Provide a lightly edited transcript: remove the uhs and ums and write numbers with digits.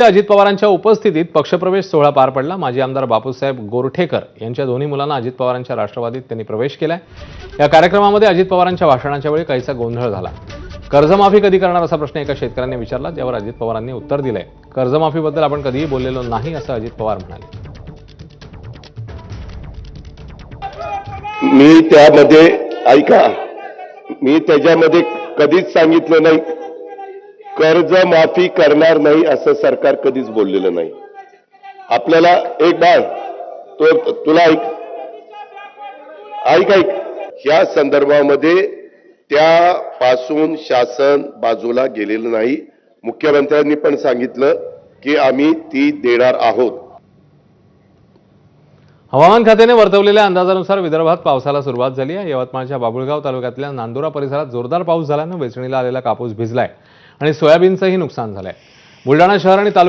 अजित पवारांच्या उपस्थितीत पक्षप्रवेश सोहळा पार पडला। माजी आमदार बापूसाहेब गोरठेकर यांच्या दोन्ही मुलांना अजित पवारांच्या राष्ट्रवादीत त्यांनी प्रवेश केलाय। या कार्यक्रमामध्ये अजित पवारांच्या भाषणाच्या वेळी काहीसा गोंधळ झाला। कर्जमाफी कधी करणार असा प्रश्न एका शेतकऱ्याने विचारला, ज्यावर अजित पवारांनी उत्तर दिलंय, कर्जमाफीबद्दल आपण कधीही बोललेलो नाही असं अजित पवार म्हणाले। मी त्यामध्ये ऐका, मी त्याच्यामध्ये कधीच सांगितलं नाही कर्जमाफी करणार नाही असं सरकार कधीच बोललेलं नाही। आपल्याला एक बाळ तुला ऐक या संदर्भामध्ये त्यापासून शासन बाजूला गेलेलं नाही। मुख्यमंत्र्यांनी पण सांगितलं की आम्ही ती देणार आहोत। हवामान खात्याने वर्तवलेल्या अंदाजानुसार विदर्भात पावसाला सुरुवात झाली आहे। यवतमाळच्या बाभुळगाव तालुक्यातल्या नांदुरा परिसरात जोरदार पाऊस झाल्यानं वेचणीला आलेला कापूस भिजलाय आणि सोयाबीनचंही नुकसान झालंय। बुलढाणा शहर आणि तालुक्यात